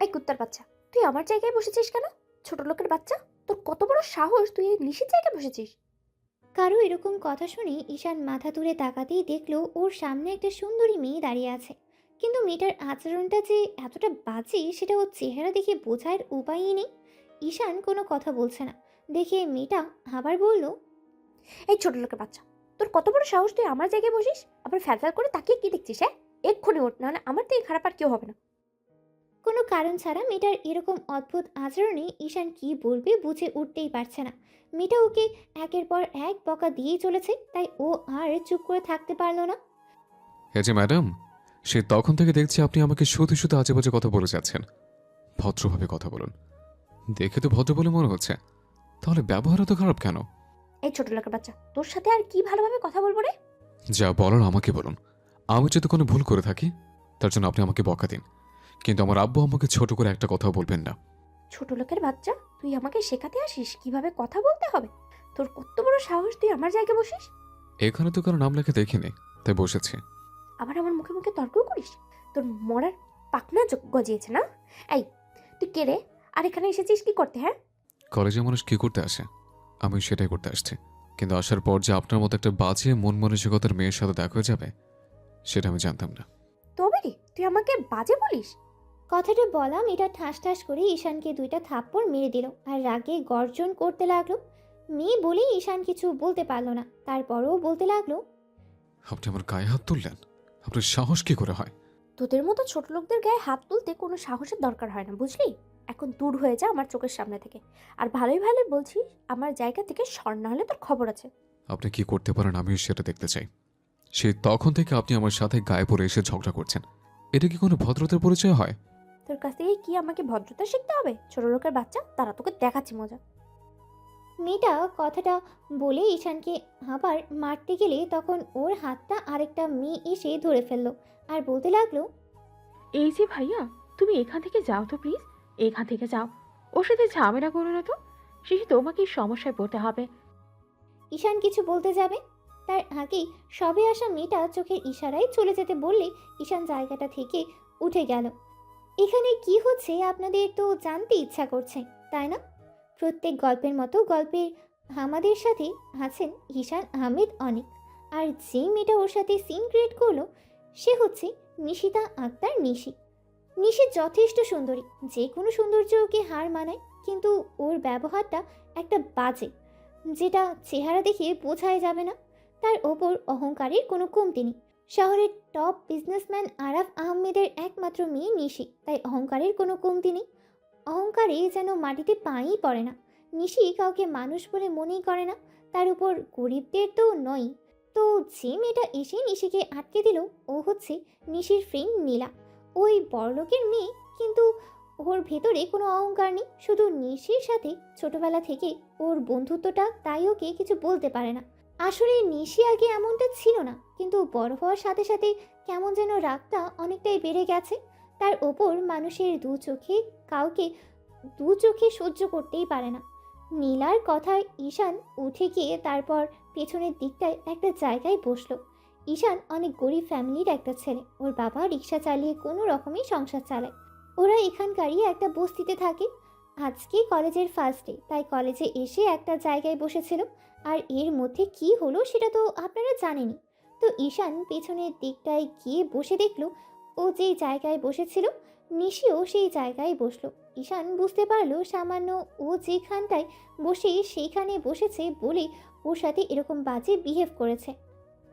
এই কুত্তার বাচ্চা, তুই আমার জায়গায় বসেছিস কেন? ছোট লোকের বাচ্চা, তোর কত বড় সাহস, তুই এই নিশির জায়গায় বসেছিস? কারো এরকম কথা শুনে ঈশান মাথা তুলে তাকাতেই দেখলো ওর সামনে একটা সুন্দরী মেয়ে দাঁড়িয়ে আছে। কিন্তু মেয়েটার আচরণটা যে এতটা বাজে সেটা ওর চেহারা দেখে বোঝার উপায়ই নেই। ঈশান কোনো কথা বলছে না দেখে মেয়েটা আবার বলল, এই ছোট লোকের বাচ্চা, তোর কত বড় সাহস, তুই আমার জায়গায় বসিস? আবার ফ্যাল ফ্যাল করে তাকিয়ে কি দেখছিস? হ্যাঁ, এক্ষুনি ওঠ, নাহলে আমার থেকে খারাপ আর কেউ হবে না। কোনো কারণ ছাড়া মেয়েটার এরকম অদ্ভুত আচরণে ঈশান কি বলবে বুঝে উঠতেই পারছে না। মেয়েটা ওকে একের পর এক বকা দিয়েই চলেছে, তাই ও আর চুপ করে থাকতে পারলো না। এই যে ম্যাডাম, সে তখন থেকে দেখছি আপনি আমাকে শুধু শুধু আজে বাজে কথা বলে যাচ্ছেন। ভদ্রভাবে কথা বলুন। দেখে তো ভদ্র বলে মনে হচ্ছে, তাহলে ব্যবহার এত খারাপ কেন? এই ছোট লোকের বাচ্চা, তোর সাথে আর কি ভালোভাবে কথা বলবো রে? যা বলার আমাকে বলুন। আমি যদি কোনো ভুল করে থাকি তার জন্য আপনি আমাকে বকা দিন, কিন্তু আমার আব্বু আমাকে ছোট করে একটা কথাও বলবেন না। ছোট লোকের বাচ্চা, তুই আমাকে শেখাতে আসিস কিভাবে কথা বলতে হবে? তোর কত বড় সাহস, তুই আমার জায়গায় বসিস? এখানে তো কারো নাম লেখা দেখিনি, তাই বসেছি। আবার আমার মুখে মুখে তর্কও করিস? তোর মরার পাকনা গজিয়েছে না? এই, তুই কে রে? আর এখানে এসেছিস কি করতে? হ্যাঁ, কলেজে মানুষ কি করতে আসে, আমি সেটাই করতে আসছি। কিন্তু আসার পর যে আপনার মতো একটা বাজে মন মানসিকতার মেয়ের সাথে দেখা হয়ে যাবে সেটা আমি জানতাম না। তবে রে তুই আমাকে বাজে বলিস? কথাটা বলা মেয়েটা ঠাস ঠাস করে ঈশানকে দুইটা থাপ্পড় মেরে দিল আর রাগে গর্জন করতে লাগলো। মেয়ে বলেই ঈশান কিছু বলতে পারলো না, তারপরও বলতে লাগলো, আপনি আমার গায়ে হাত তুললেন, আপনার সাহস কি করে হয়? তোদের মতো ছোট লোকদের গায়ে হাত তুলতে কোনো সাহসের দরকার হয় না, বুঝলি? এখন দূর হয়ে যা আমার চোখের সামনে থেকে। আর ভালোই ভালোই বলছি, আমার জায়গা থেকে সর, না হলে তোর খবর আছে। আপনি কি করতে পারেন আমিও সেটা দেখতে চাই। সে তখন থেকে আপনি আমার সাথে গায়ে পড়ে এসে ঝগড়া করছেন, এটা কি কোনো ভদ্রতার পরিচয় হয়? তোর কাছ থেকে কি আমাকে ভদ্রতা শিখতে হবে? ছোট লোকের বাচ্চা, তারা তোকে দেখাচ্ছি মজা। মেয়েটা কথাটা বলে ঈশানকে আবার মারতে গেলে তখন ওর হাতটা আরেকটা মেয়ে এসে ধরে ফেললো আর বলতে লাগলো, এই যে ভাইয়া, তুমি এখান থেকে যাও তো প্লিজ। এখান থেকে যাও, ওর সাথে ঝামেলা করো না তো। শেষে তোমাকে সমস্যায় পড়তে হবে। ঈশান কিছু বলতে যাবে তার আগেই সবে আসা মেয়েটা চোখের ইশারায় চলে যেতে বললে ঈশান জায়গাটা থেকে উঠে গেল। এখানে কি হচ্ছে আপনাদের তো জানতে ইচ্ছা করছে, তাই না? প্রত্যেক গল্পের মতো গল্পে আমাদের সাথে আছেন ঈশান আহমেদ অনেক। আর যে মেয়েটা ওর সাথে সিন ক্রিয়েট করলো সে হচ্ছে নিশিতা আক্তার নিশি। নিশি যথেষ্ট সুন্দরী, যে কোনো সৌন্দর্য ওকে হার মানায়, কিন্তু ওর ব্যবহারটা একটা বাজে, যেটা চেহারা দেখে বোঝাই যাবে না। তার ওপর অহংকারের কোনো কমতি নেই। শহরের টপ বিজনেসম্যান আরাফ আহমেদের একমাত্র মেয়ে নিশি, তাই অহংকারের কোনো কমতি নেই। অহংকারে যেন মাটিতে পাই পড়ে না। নিশি কাউকে মানুষ বলে মনেই করে না, তার উপর গরিবদের তো নয়। তো যে মেয়েটা এসে নিশিকে আটকে দিল ও হচ্ছে নিশির ফ্রেন্ড নীলা। ওই বড়লোকের মেয়ে, কিন্তু ওর ভেতরে কোনো অহংকার নেই। শুধু নিশির সাথে ছোটবেলা থেকে ওর বন্ধুত্বটা, তাই ওকে কিছু বলতে পারে না। আসলে নিশি আগে এমনটা ছিল না, কিন্তু বড় হওয়ার সাথে সাথে কেমন যেন রাগটা অনেকটাই বেড়ে গেছে। তার ওপর মানুষের দু চোখে সহ্য করতেই পারে না। নীলার কথায় ঈশান উঠে গিয়ে তারপর পেছনের দিকটায় একটা জায়গায় বসলো। ঈশান অনেক গরিব ফ্যামিলির একটা ছেলে, ওর বাবা রিক্সা চালিয়ে কোনো রকমই সংসার চালায়। ওরা এখানকারই একটা বস্তিতে থাকে। আজকে কলেজের ফার্স্ট ডে, তাই কলেজে এসে একটা জায়গায় বসেছিল। আর এর মধ্যে কি হলো সেটা তো আপনারা জানেনই। তো ঈশান পেছনের দিকটায় গিয়ে বসে দেখলো ও যেই জায়গায় বসেছিল নিশিও সেই জায়গায় বসলো। ঈশান বুঝতে পারলো সামান্য ও যেখানটায় বসে সেইখানে বসেছে বলে ওর সাথে এরকম বাজে বিহেভ করেছে।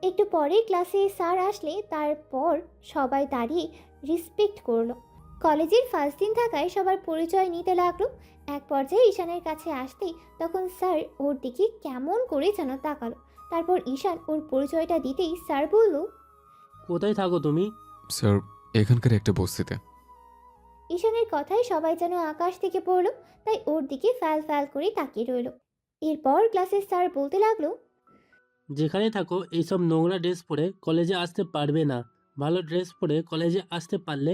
একটু পরে ক্লাসে স্যার আসলে তারপর সবাই দাঁড়িয়ে রেসপেক্ট করলো। কলেজের ফার্স্ট দিন থাকায় সবার পরিচয় নিতে লাগলো। এক পর্যায়ে ঈশানের কাছে আসতেই তখন স্যার ওর দিকে কেমন করে যেন তাকালো। তারপর ঈশান ওর পরিচয়টা দিতেই স্যার বলল, কোথায় থাকো তুমি? স্যার, এখানকার একটা বস্তিতে। ঈশানের কথায় সবাই যেন আকাশ থেকে পড়লো, তাই ওর দিকে ফ্যাল ফ্যাল করে তাকিয়ে রইল। এরপর ক্লাসের স্যার বলতে লাগলো, যেখানে থাকো এইসব নোংরা ড্রেস পরে কলেজে আসতে পারবে না। ভালো ড্রেস পরে কলেজে আসতে পারলে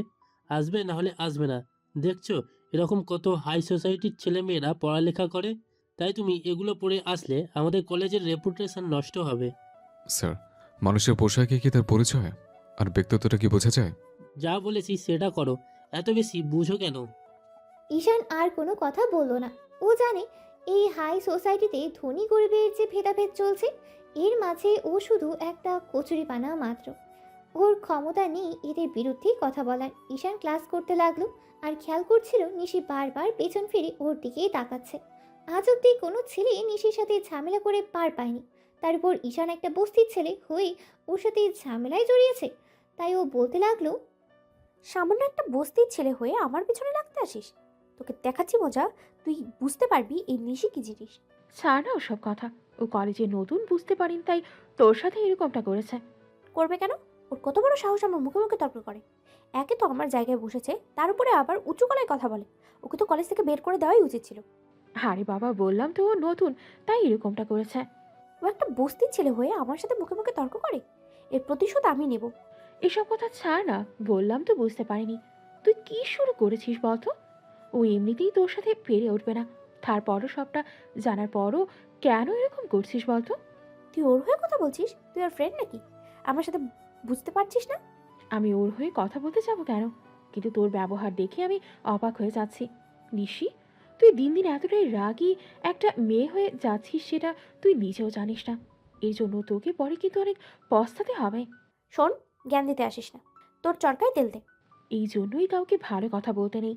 আসবে, না হলে আসবে না। দেখছো এরকম কত হাই সোসাইটির ছেলেমেয়েরা পড়ালেখা করে, তাই তুমি এগুলো পরে আসলে আমাদের কলেজের রেপুটেশন নষ্ট হবে। স্যার, মানুষের পোশাকে কি তার পরিচয় আর ব্যক্তিত্বটা কি বোঝা যায়? যা বলেছি সেটা করো, এত বেশি বুঝো কেন? ঈশান আর কোনো কথা বলল না। ও জানে এই হাই সোসাইটিতে ধনী গরিবের যে ভেদাভেদ চলছে, এর মাঝে ও শুধু একটা কচুরিপানা মাত্র। ওর ক্ষমতা নেই এদের বিরুদ্ধেই কথা বলার। ঈশান ক্লাস করতে লাগলো আর খেয়াল করছিল নিশি বারবার পেছন ফিরে ওর দিকেই তাকাচ্ছে। আজ অব্দি কোনো ছেলে নিশির সাথে ঝামেলা করে পার পায়নি, তার উপর ঈশান একটা বস্তির ছেলে হয়ে ওর সাথে ঝামেলায় জড়িয়েছে। তাই ও বলতে লাগলো, সামান্য একটা বস্তির ছেলে হয়ে আমার পিছনে লাগতে আসিস? তোকে দেখাচ্ছি মজা, তুই বুঝতে পারবি এই নিশি কি জিনিস। ছাড় না ওসব কথা। ও কলেজে নতুন, বুঝতে পারিন তাই তোর সাথে এরকমটা করেছে। করবে কেন? ওর কত বড় সাহস আমার মুখে মুখে তর্ক করে। একে তো আমার জায়গায় বসেছে, তার উপরে আবার উঁচু গলায় কথা বলে। ওকে তো কলেজ থেকে বের করে দেওয়াই উচিত ছিল। আরে বাবা, বললাম তো ও নতুন, তাই এরকমটা করেছে। ও একটা বস্তির ছেলে হয়ে আমার সাথে মুখে মুখে তর্ক করে। এর প্রতিশোধ আমি নেব। এসব কথা ছাড় না, বললাম তো বুঝতে পারিনি। তুই কি শুরু করেছিস বলতো? ও এমনিতেই তোর সাথে পেরে উঠবে না, তারপরও সবটা জানার পরও কেন এরকম করছিস বলতো? তুই ওর হয়ে কথা বলছিস? তুই ওর ফ্রেন্ড নাকি? আমার সাথে বুঝতে পারছিস না? আমি ওর হয়ে কথা বলতে যাবো কেন? কিন্তু তোর ব্যবহার দেখে আমি অবাক হয়ে যাচ্ছি। নিশি, তুই দিন দিন এতটাই রাগী একটা মেয়ে হয়ে যাচ্ছিস, সেটা তুই নিজেও জানিস না। এর জন্য তোকে পরে কিন্তু অনেক পস্তাতে হবে। শোন, জ্ঞান দিতে আসিস না। তোর চরকায় তেল দে। এই জন্যই কাউকে ভালো কথা বলতে নেই।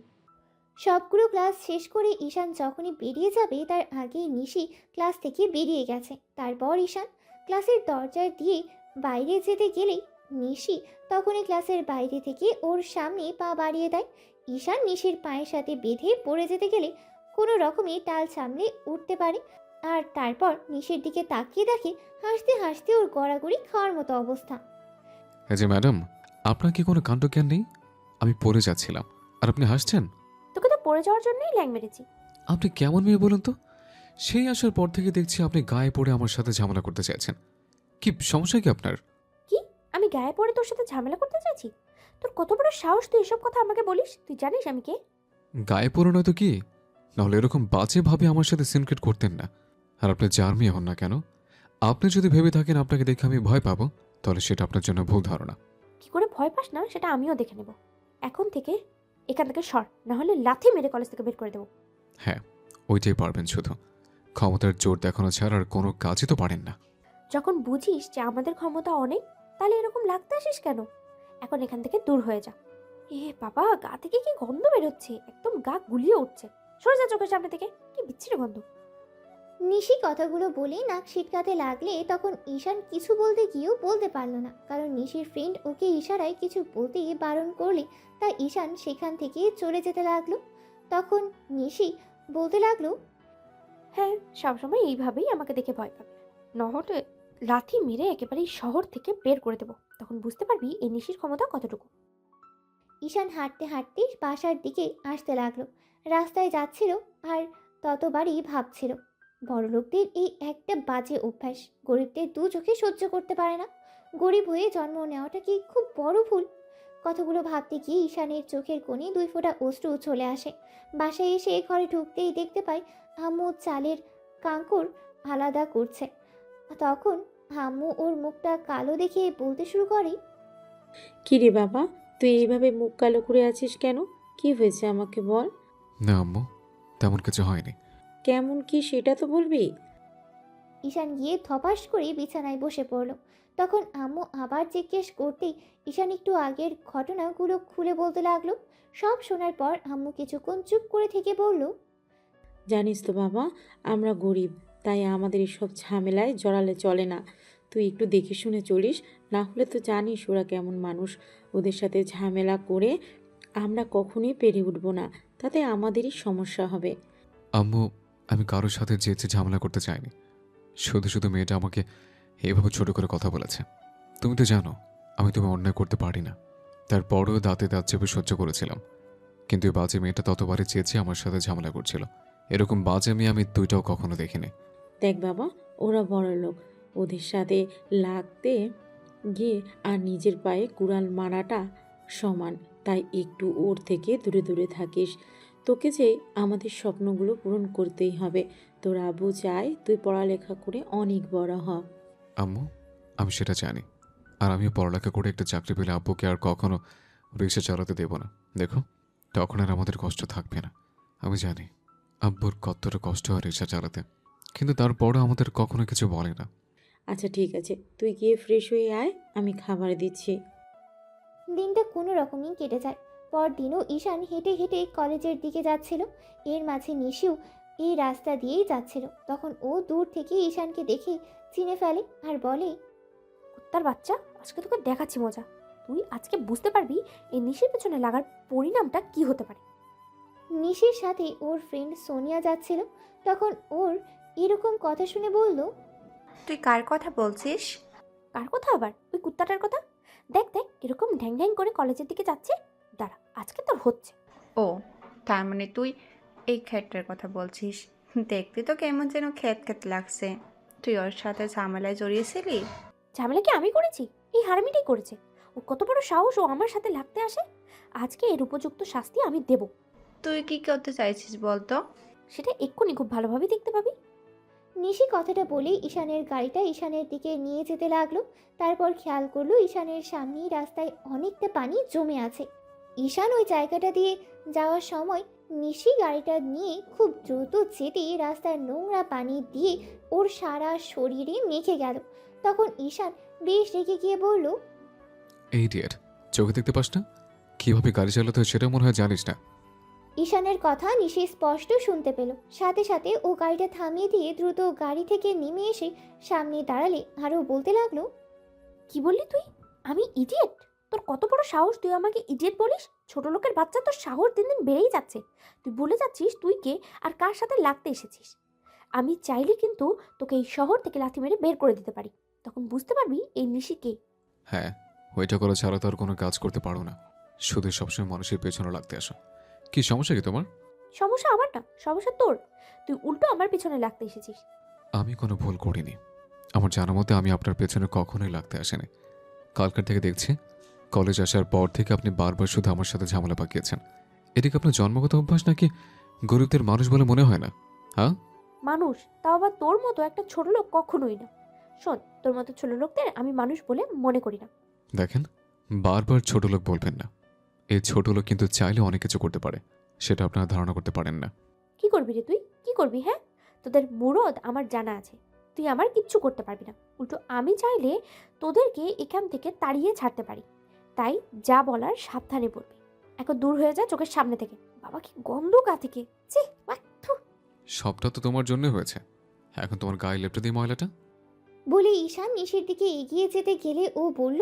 সবগুলো ক্লাস শেষ করে ঈশান যখনই বেরিয়ে যাবে তার আগেই নিশি ক্লাস থেকে বেরিয়ে গেছে। তারপর ঈশান ক্লাসের দরজা দিয়ে বাইরে যেতে গেলেই নিশি তখনই ক্লাসের বাইরে থেকে ওর সামনে পা বাড়িয়ে দেয়। ঈশান নিশির পায়ের সাথে বেঁধে পড়ে যেতে গেলে কোনো রকমে টাল সামলে উঠতে পারে। আর তারপর নিশির দিকে তাকিয়ে দেখে হাসতে হাসতে ওর গড়াগড়ি খাওয়ার মতো অবস্থা। এই যে ম্যাডাম, আপনার কি কোনো কাণ্ডজ্ঞান নেই? আমি পড়ে যাচ্ছিলাম আর আপনি হাসছেন। তোকে তো পড়ে যাওয়ার জন্যই ল্যাং মেরেছি। আপনি কেমন মেয়ে বলুন তো? সেই আসার পর থেকে দেখছি আপনি গায়ে পড়ে আমার সাথে ঝামেলা করতে চাইছেন। কি সমস্যা কি আপনার? কি? আমি গায়ে পড়ে তোর সাথে ঝামেলা করতে চাইছি? তোর কত বড় সাহস তুই এসব কথা আমাকে বলিস? তুই জানিস আমি কে? গায়ে পড়ে নয় তো কি? নাহলে এরকম বাজে ভাবে আমার সাথে সিনক্রেট করতেন না। আর আপনি যার মেয়ে হন না কেন, আপনি যদি ভেবে থাকেন আপনাকে দেখে আমি ভয় পাবো, তাহলে সেটা আপনার জন্য ভুল ধারণা। কি করে ভয় পাস না সেটা আমিও দেখে নেব। এখন থেকে এখান থেকে সর, না হলে লাথি মেরে কলেজ থেকে বের করে দেবো। হ্যাঁ, ওইটাই পারবেন শুধু। ক্ষমতার জোর দেখানো ছাড়া আর কোনো কাজই তো পারেন না। যখন বুঝিস যে আমাদের ক্ষমতা অনেক, তাহলে এরকম লাগতে আসিস কেন? এখন এখান থেকে দূর হয়ে যা। এ বাবা, গা থেকে কি গন্ধ বেরোচ্ছে! একদম গা গুলিয়ে উঠছে। সরে যা চোখের সামনে থেকে, কি বিচ্ছিরি গন্ধ। নিশি কথাগুলো বলে নাক সিটকাতে লাগলে তখন ঈশান কিছু বলতে গিয়েও বলতে পারল না, কারণ নিশির ফ্রেন্ড ওকে ইশারায় কিছু বলতে বারণ করলে তাই ঈশান সেখান থেকে চলে যেতে লাগলো। তখন নিশি বলতে লাগলো, হ্যাঁ, সবসময় এইভাবেই আমাকে দেখে ভয় পাবে। নহলে লাথি মেরে একেবারেই শহর থেকে বের করে দেবো। তখন বুঝতে পারবি এই নিশির ক্ষমতা কতটুকু। ঈশান হাঁটতে হাঁটতে বাসার দিকে আসতে লাগলো। রাস্তায় যাচ্ছিল আর ততবারই ভাবছিল, বড়লোকদের এই একটা বাজে অভ্যাস গরিবদের দু চোখে সহ্য করতে পারে না। গরিব হয়ে জন্ম নেওয়াটা কি খুব বড় ভুল? কথাগুলো ভাবতে গিয়ে ঈশানের চোখের কোণে 2 ফোঁটা অশ্রু চলে আসে। বাসায় এসে ঘরে ঢুকতেই দেখতে পায় আম্মু চালের কাঙ্কুর আলাদা করছে। তখন আম্মু ওর মুখটা কালো দেখে বলতে শুরু করে, কি রে বাবা, তুই এইভাবে মুখ কালো করে আছিস কেন? কি হয়েছে আমাকে বল। না আম্মু, তেমন কিছু হয়নি। কেমন কি সেটা তো বলবি। ঈশান গিয়ে ধপাস করে বিছানায় বসে পড়ল। তখন আম্মু আবার জিজ্ঞেস করতেই ঈশান একটু আগের ঘটনাগুলো খুলে বলতে লাগলো। সব শোনার পর আম্মু কিছুক্ষণ চুপ করে থেকে বলল, জানিস তো বাবা, আমরা গরিব, তাই আমাদের এসব ঝামেলায় জড়ালে চলে না। তুই একটু দেখে শুনে চলিস, না হলে তো জানিস ওরা কেমন মানুষ। ওদের সাথে ঝামেলা করে আমরা কখনোই পেরে উঠবো না, তাতে আমাদেরই সমস্যা হবে। আম্মু, আমি কারোর সাথে যেচে ঝামেলা করতে চাইনি। শুধু শুধু মেয়েটা আমাকে এভাবে ছোট করে কথা বলেছে। তুমি তো জানো আমি তুমি অন্যায় করতে পারি না। তারপরেও দাঁতে দাঁত চেপে সহ্য করেছিলাম। কিন্তু এই বাজে মেয়েটা ততবারে চেয়েছে আমার সাথে ঝামেলা করছিল। এরকম বাজে মেয়ে আমি দুইটাও কখনো দেখিনি। দেখ বাবা, ওরা বড় লোক, ওদের সাথে লাগতে গিয়ে আর নিজের পায়ে কুড়াল মারাটা সমান। তাই একটু ওর থেকে দূরে দূরে থাকিস। তোকে যে আমাদের স্বপ্নগুলো পূরণ করতেই হবে। তোর আব্বু চায় তুই পড়ালেখা করে অনেক বড় হ। আম্মু, আমি সেটা জানি। আর আমিও পড়ালেখা করে একটা চাকরি পেলে আব্বুকে আর কখনো রিক্সা চালাতে দেব না। দেখো, তখন আর আমাদের কষ্ট থাকবে না। আমি জানি আব্বুর কতটা কষ্ট হয় রিক্সা চালাতে, কিন্তু তারপরও আমাদের কখনো কিছু বলে না। আচ্ছা ঠিক আছে, তুই গিয়ে ফ্রেশ হয়ে আয়, আমি খাবার দিচ্ছি। দিনটা কোনো রকমই কেটে যায়। পরদিনও ঈশান হেঁটে হেঁটে কলেজের দিকে যাচ্ছিল। এর মাঝে নিশিও এই রাস্তা দিয়েই যাচ্ছিল। তখন ও দূর থেকে ঈশানকে দেখে চিনে ফেলে আর বলে, কুত্তার বাচ্চা, আজকে তোকে দেখাচ্ছি মজা। তুই আজকে বুঝতে পারবি এই নিশির পেছনে লাগার পরিণামটা কি হতে পারে। নিশির সাথে ওর ফ্রেন্ড সোনিয়া যাচ্ছিল। তখন ওর এরকম কথা শুনে বলল, তুই কার কথা বলছিস? কার কথা আবার? ওই কুত্তাটার কথা। দেখ দেখ কিরকম ঢ্যাং ঢ্যাং করে কলেজের দিকে যাচ্ছে। দাঁড়া, আজকে তোর হচ্ছে। ও, তার মানে তুই এই ক্ষেতটার কথা বলছিস। দেখতে তো কেমন যেন ক্ষেত ক্ষেত লাগছে। তুই ওর সাথে ঝামেলায় জড়িয়েছিলি? ঝামেলা কি আমি করেছি? এই হারামিটাই করেছে। ও কত বড় সাহস ও আমার সাথে লাগতে আসে। আজকে এর উপযুক্ত শাস্তি আমি দেব। তুই কি করতে চাইছিস বলতো? সেটা এক্ষুনি খুব ভালোভাবে দেখতে পাবি। নিশি কথাটা বলেই ঈশানের গাড়িটা ঈশানের দিকে নিয়ে যেতে লাগলো। তারপর খেয়াল করলো ঈশানের সামনেই রাস্তায় অনেকটা পানি জমে আছে। ঈশান ওই জায়গাটা দিয়ে যাওয়ার সময় নিশি গাড়িটা নিয়ে খুব দ্রুত যেতে রাস্তার নোংরা পানি দিয়ে ওর সারা শরীরে মেখে গেল। তখন ঈশান বেশ রেগে গিয়ে বলল, এই ডিয়ার, চোখে দেখতে পাস না কিভাবে গাড়ি চালাতে হয়? সেটা মনে হয় জানিস না। ঈশানের কথা নিশি স্পষ্ট শুনতে পেল। সাথে সাথে ও গাড়িটা থামিয়ে দিয়ে দ্রুত গাড়ি থেকে নেমে এসে সামনে দাঁড়ালে আরও বলতে লাগলো, কি বললি তুই? আমি ইডিয়েট? তোর কত বড় সাহস তুই আমাকে ইডিয়েট বলিস? ছোট লোকের বাচ্চা, তোর সাহস দিন দিন বেড়েই যাচ্ছে। তুই বলে যাচ্ছিস তুই কে আর কার সাথে লাগতে এসেছিস। আমি চাইলে কিন্তু তোকে এই শহর থেকে লাথি মেরে বের করে দিতে পারি। তখন বুঝতে পারবি এই নিশি কে। হ্যাঁ, ওইটা করা ছাড়া তো আর কোনো কাজ করতে পারো না। শুধু সবসময় মানুষের পেছনে লাগতে আসো। কি সমস্যা কি তোমার? সমস্যা আমার না, সমস্যা তোর। তুই উল্টো আমার পিছনে লাগতে এসেছিস। আমি কোনো ভুল করিনি। আমার জানা মতে আমি আপনার পেছনে কখনোই লাগতে আসিনি। কালকার থেকে দেখছি কলেজ আসার পর থেকে আপনি বারবার শুধু আমার সাথে ঝামেলা পাকিয়েছেন। এটা কি আপনার জন্মগত অভ্যাস নাকি গরিবদের মানুষ বলে মনে হয় না? হ্যাঁ, মানুষ, তাও আবার তোর মতো একটা ছোট লোক কখনোই না। শোন, তোর মতো ছোট লোকদের আমি মানুষ বলে মনে করি না। দেখেন, বারবার ছোট লোক বলবেন না। এই ছোট লোক কিন্তু চাইলে অনেক কিছু করতে পারে, সেটা আপনারা ধারণা করতে পারেন না। কি করবি রে তুই? কি করবি? হ্যাঁ, তোদের মুরদ আমার জানা আছে। তুই আমার কিচ্ছু করতে পারবি না। উল্টো আমি চাইলে তোদেরকে এখান থেকে তাড়িয়ে ছাড়তে পারি। তাই যা বলার সাবধানে বলবি। এখন দূর হয়ে যা চোখের সামনে থেকে। বাবা কি গন্ধ গা থেকে। ছি, থু। সবটা তো তোমার জন্য হয়েছে। এখন তোমার গায়ে লেপটে দিই ময়লাটা। বলে ঈশান নিশির দিকে এগিয়ে যেতে গেলে ও বলল,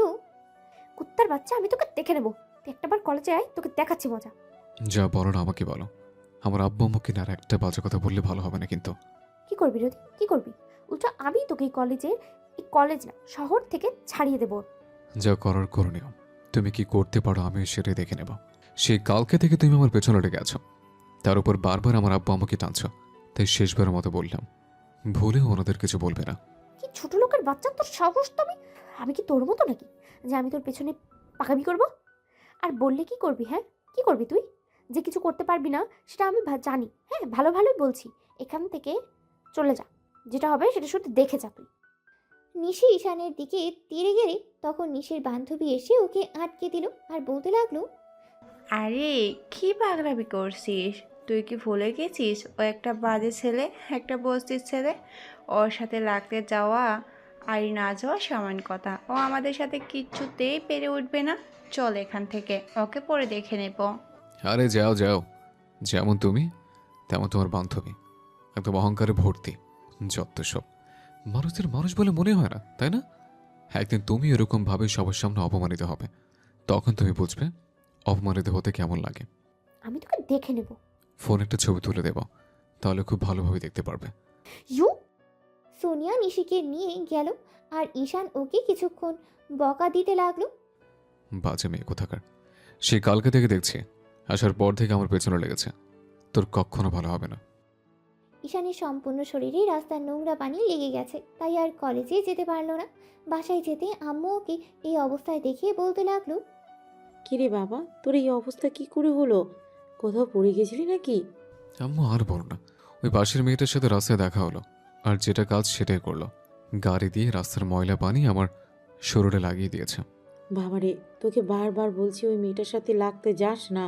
কুত্তার বাচ্চা, আমি তোকে দেখে নেবো। তুই একটাবার কলেজে আয়, তোকে দেখাচ্ছি মজা। যা বলো না আমাকে বলো। আমার আব্বু আম্মুকে না আর একটা বাজে কথা বললে ভালো হবে না কিন্তু। কি করবি রে তুই? কি করবি? উল্টো আমি তোকে এই কলেজ না শহর থেকে ছাড়িয়ে দেবো। যা করার করে নিও। তুমি কি করতে পারো আমি সেটাই দেখে নেব। সেই কালকে থেকে তুমি আমার পেছনে লেগে আছো, তার উপর বারবার আমার আব্বু আম্মুকে টানছো। তাই শেষবারের মতো বললাম, ভুলেও ওনাদের কিছু বলবে না। কি ছোট লোকের বাচ্চা, তোর সাহস তো! আমি কি তোর মতো নাকি যে আমি তোর পেছনে পাকামি করব? আর বললে কি করবি? হ্যাঁ, কি করবি তুই? যে কিছু করতে পারবি না সেটা আমি জানি। হ্যাঁ, ভালো ভালোই বলছি। এখান থেকে চলে যা। যেটা হবে সেটা শুধু দেখে যা তুই। নিশি ঈশানের দিকে তেড়ে গেলে তখন নিশির বান্ধবী এসে ওকে আটকে দিল আর বলতে লাগলো, আরে কি পাগলামি করছিস? তুই কি ভুলে গেছিস ও একটা বাজে ছেলে, একটা বস্তির ছেলে? ওর সাথে লাগতে যাওয়া আর না যাওয়া সমান কথা। ও আমাদের সাথে কিচ্ছুতেই পেরে উঠবে না। চল এখান থেকে, ওকে পরে দেখে নেব। আরে যাও যাও, যেমন তুমি তেমন তোমার বান্ধবী, একদম অহংকারে ভর্তি। যত সব, মানুষদের মানুষ বলে মনে হয় না, তাই না? একদিন তুমি এরকম ভাবে সবার সামনে অপমানিত হবে, তখন তুমি বুঝবে অপমানিত হতে কেমন লাগে। আমি তোকে দেখে নেব। ফোন একটা ছবি তুলে দেব, তাহলে খুব ভালোভাবে দেখতে পারবে। ইউ! সোনিয়া নিশিকে নিয়ে গেল আর ঈশান ওকে কিছুক্ষণ বকা দিতে লাগলো। বাজে মেয়ে কোথাকার। সেই কালকে থেকে দেখছি, আসার পর থেকে আমার পেছনে লেগেছে। তোর কখনো ভালো হবে না। ঈশানের সম্পূর্ণ শরীরে রাস্তার নোংরা পানি লেগে গেছে, তাই আর কলেজে যেতে পারলো না। বাসায় যেতে আম্মু ওকে এই অবস্থায় দেখে বলতে লাগলো, কিরে বাবা, তোর এই অবস্থা কি করে হলো? কোথাও পড়ে গেছিলি নাকি? আম্মু আর বলো না, ওই পাশের মেয়েটার সাথে রাস্তায় দেখা হলো, আর যেটা কাজ সেটাই করলো। গাড়ি দিয়ে রাস্তার ময়লা পানি আমার শরীরে লাগিয়ে দিয়েছে। বাবারে, তোকে বারবার বলছি ওই মেয়েটার সাথে লাগতে যাস না।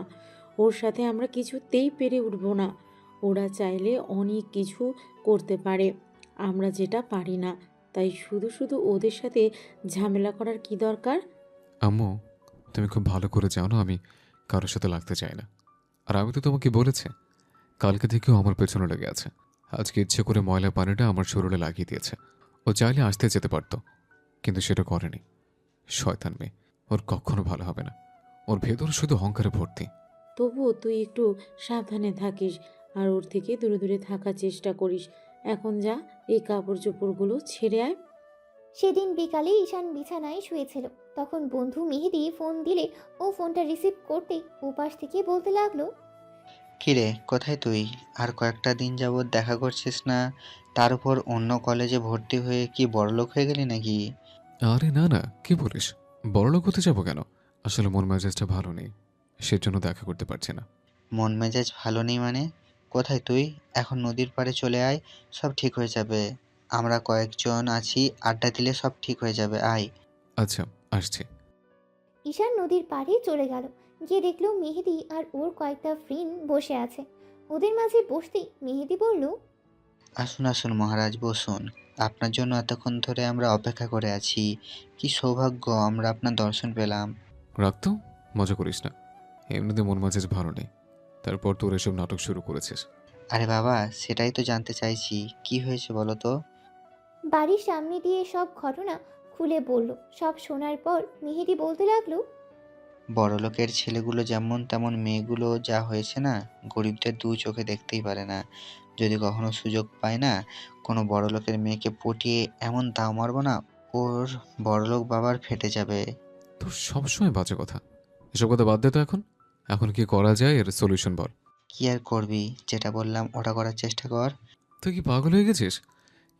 ও ওর সাথে আমরা কিছুতেই পেরে উঠব না। ওরা চাইলে অনেক কিছু করতে পারে, আমরা যেটা পারি না। তাই শুধু শুধু ওদের সাথে ঝামেলা করার কি দরকার? আম্মু, তুমি খুব ভালো করে জানো আমি কারোর সাথে লাগতে চাই না। আর আমি তো তোমাকে বলেছি, কালকে থেকেও আমার পেছনে লেগে আছে। আজকে ইচ্ছে করে ময়লা পানিটা আমার শরীরে লাগিয়ে দিয়েছে। ও চাইলে আসতে যেতে পারত, কিন্তু সেটা করেনি। শয়তান মেয়ে, ওর কখনো ভালো হবে না। ওর ভেতর শুধু অহংকারে ভর্তি। তবুও তুই একটু সাবধানে থাকিস আর ওর থেকে দূরে দূরে থাকার চেষ্টা করিস। এখন যা, এই কাপড় চোপড়গুলো ছেড়ে আয়। সেদিন বিকালে ঈশান বিছানায় শুয়েছিল। তখন বন্ধু মেহেদি ফোন দিলে ও ফোনটা রিসিভ করতেই ওপাশ থেকে বলতে লাগলো, কিরে, কোথায় তুই? আর কয়েকটা দিন যাবৎ দেখা করছিস না। তার উপর অন্য কলেজে ভর্তি হয়ে কি বড়লোক হয়ে গেলি নাকি? আরে না না, কি বলিস? বড়লোক হতে যাবো কেন? আসলে মন মেজাজটা ভালো নেই, সেজন্য দেখা করতে পারছি না। মন মেজাজ ভালো নেই মানে? কোথায় তুই? এখন নদীর পাড়ে চলে আয়, সব ঠিক হয়ে যাবে। আমরা কয়েকজন আছি, আড্ডা দিলে সব ঠিক হয়ে যাবে, আয়। আচ্ছা, আসছি। ঈশান নদীর পাড়ে চলে গেল। গিয়ে দেখলো মেহেদি আর ওর কয়েকটা ফ্রেন্ড বসে আছে। ওদের মাঝে বসতেই মেহেদি বলল, আসুন আসুন মহারাজ, বসুন। আপনার জন্য এতক্ষণ ধরে আমরা অপেক্ষা করে আছি। কি সৌভাগ্য আমরা আপনার দর্শন পেলাম। রাখতো, মজা করিস না। এমনিতে মন মেজাজ ভালো নেই, তারপর তোর এসব নাটক শুরু করেছিস। আরে বাবা, সেটাই তো জানতে চাইছি, কি হয়েছে বলো তো? বাড়ির সামনে দিয়ে সব ঘটনা খুলে বলল। সব শোনার পর মেহেদি বলতে লাগলো, বড়লোকের ছেলেগুলো যেমন তেমন মেয়েগুলো যা হয়েছে না, গরিবদের দু চোখে দেখতেই পারে না। যদি কখনো সুযোগ পায় না, কোনো বড়লোকের মেয়েকে পটিয়ে এমন দাও মারবো না, ওর বড়লোক বাবার ফেটে যাবে। তোর সবসময় বাজে কথা। এসব কথা বাদ দে তো এখন। এখন কি করা যায় এর সলিউশন বল। কি আর করবি, যেটা বললাম ওটা করার চেষ্টা কর। তুই কি পাগল হয়ে গেছিস?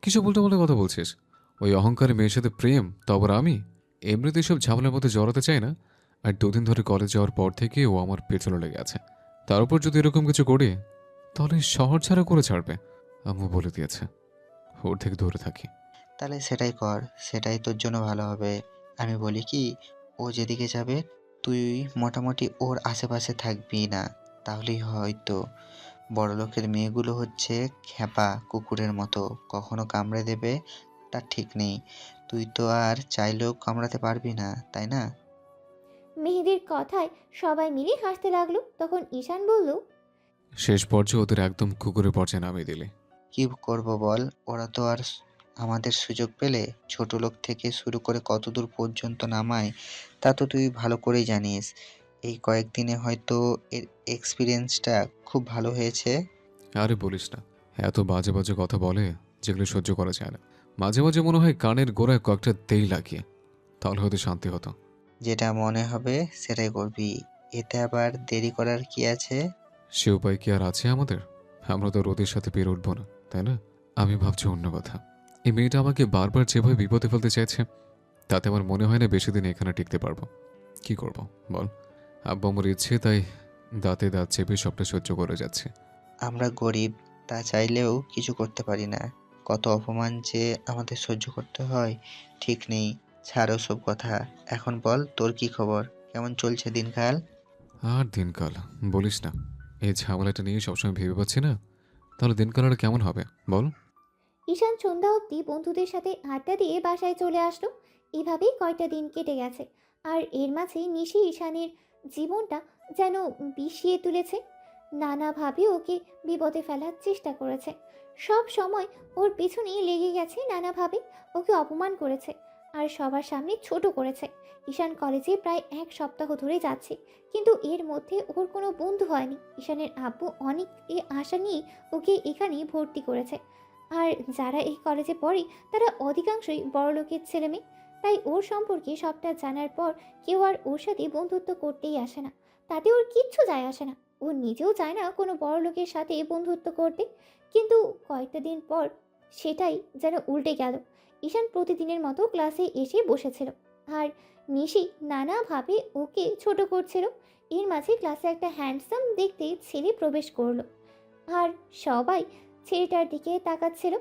কিসব উল্টোপাল্টা কথা বলছিস? ওই অহংকারী মেয়ের সাথে প্রেম, তারপর আমি? এমনিতে সব ঝামেলার মধ্যে জড়াতে চাই না। আর দুদিন ধরে কলেজ যাওয়ার পর থেকে ও আমার পেছনে লেগে আছে। তার উপর যদি এরকম কিছু করি, তাহলে শহর ছাড়া করে ছাড়বে। আম্মু বলে দিয়েছে, ওর থেকে দূরে থাকি। তাহলে সেটাই কর, সেটাই তোর জন্য ভালো হবে। আমি বলি কি, ও যেদিকে যাবে তুই মোটামুটি ওর আশেপাশে থাকবি না। তাহলেই হয়তো। বড়লোকের মেয়েগুলো হচ্ছে খ্যাপা কুকুরের মতো, কখনো কামড়ে দেবে তার ঠিক নেই। তুই তো আর চাইলেও কামড়াতে পারবি না, তাই না? মেহেদির কথায় সবাই মিলে হাসতে লাগলো। তখন ঈশান বলল, শেষ পর্যায়ে ওদের একদম কুকুরের পর্যায়ে নামিয়ে দিলে। কি করব বল, ওরা তো আর আমাদের সুযোগ পেলে ছোট লোক থেকে শুরু করে কতদূর পর্যন্ত নামায়, তা তো তুই ভালো করেই জানিস। এই কয়েকদিনে হয়তো এর এক্সপিরিয়েন্সটা খুব ভালো হয়েছে। আরে বলিস না, এত বাজে বাজে কথা বলে যেগুলো সহ্য করা যায় না। মাঝে মাঝে মনে হয় কানের গোড়ায় কয়েকটা তেল লাগিয়ে, তাহলে হয়তো শান্তি হতো। যেটা মনে হবে সেটাই করবি, এতে আবার দেরি করার কি আছে? সে উপায় কি আর আছে আমাদের? আমরা তো রোদের সাথে পেরে উঠবো না, তাই না? আমি ভাবছি অন্য কথা। এই মেয়েটা আমাকে বারবার যেভাবে বিপদে ফেলতে চাইছে, তাতে আমার মনে হয় না বেশি দিন এখানে টিকতে পারবো। কি করব বল? আব্বু আমার ইচ্ছে, তাই দাঁতে দাঁত চেপে সবটা সহ্য করে যাচ্ছে। আমরা গরিব, তা চাইলেও কিছু করতে পারি না। কত অপমান যে আমাদের সহ্য করতে হয় ঠিক নেই। ছাড় ওসব কথা। এখন বল, তোর কি খবর? কেমন চলছে দিনকাল? আর দিনকাল বলিস না, এই ঝামেলাটা নিয়ে সবসময় ভেবে পাচ্ছি না। তাহলে দিনকাল আর কেমন হবে বল? ঈশান সন্ধ্যা অবধি বন্ধুদের সাথে আড্ডা দিয়ে বাসায় চলে আসলো। এভাবেই কয়টা দিন কেটে গেছে। আর এর মাঝে নিশি ঈশানের জীবনটা যেন বিষিয়ে তুলেছে। নানাভাবে ওকে বিপদে ফেলার চেষ্টা করেছে। সব সময় ওর পেছনেই লেগে গেছে নানাভাবে। ওকে অপমান করেছে আর সবার সামনে ছোট করেছে। ঈশান কলেজে প্রায় এক সপ্তাহ ধরে যাচ্ছে, কিন্তু এর মধ্যে ওর কোনো বন্ধু হয়নি। ঈশানের আব্বু অনেক আশা নিয়ে ওকে এখানেই ভর্তি করেছে। আর যারা এই কলেজে পড়ে তারা অধিকাংশই বড়লোকের ছেলেমেয়ে। তাই ওর সম্পর্কে সবটা জানার পর কেউ আর ওর সাথে বন্ধুত্ব করতেই আসে না। তাতে ওর কিচ্ছু যায় আসে না। ও নিজেও চায় না কোনো বড়লোকের সাথে বন্ধুত্ব করতে। কিন্তু কয়েকটা দিন পর সেটাই যেন উল্টে গেল। ঈশান প্রতিদিনের মতো ক্লাসে এসে বসেছিল আর নিশি নানাভাবে ওকে ছোট করছিল। এর মাঝে ক্লাসে একটা হ্যান্ডসাম দেখতে ছেলে প্রবেশ করলো আর সবাই ছেলেটার দিকে তাকাচ্ছিল।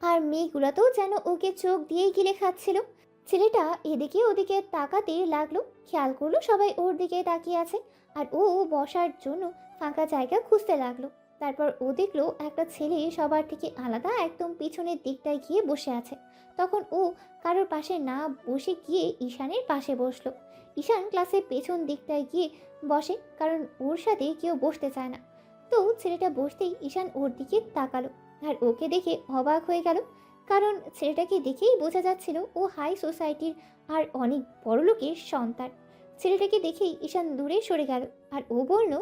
আর মেয়েগুলোতেও যেন ওকে চোখ দিয়েই গিলে খাচ্ছিল। ছেলেটা এদিকে ওদিকে তাকাতে লাগলো। খেয়াল করলো সবাই ওর দিকে তাকিয়ে আছে। আর ও বসার জন্য ফাঁকা জায়গা খুঁজতে লাগলো। তারপর ও দেখলো একটা ছেলে সবার থেকে আলাদা একদম পিছনের দিকটায় গিয়ে বসে আছে। তখন ও কারোর পাশে না বসে গিয়ে ঈশানের পাশে বসলো। ঈশান ক্লাসের পেছন দিকটায় গিয়ে বসে, কারণ ওর সাথে কেউ বসতে চায় না। তো ছেলেটা বসতেই ঈশান ওর দিকে তাকালো আর ওকে দেখে অবাক হয়ে গেল, কারণ ছেলেটাকে দেখেই বোঝা যাচ্ছিল ও হাই সোসাইটির আর অনেক বড় লোকের সন্তান। ছেলেটাকে দেখেই ঈশান দূরে সরে গেল আর ও বলল,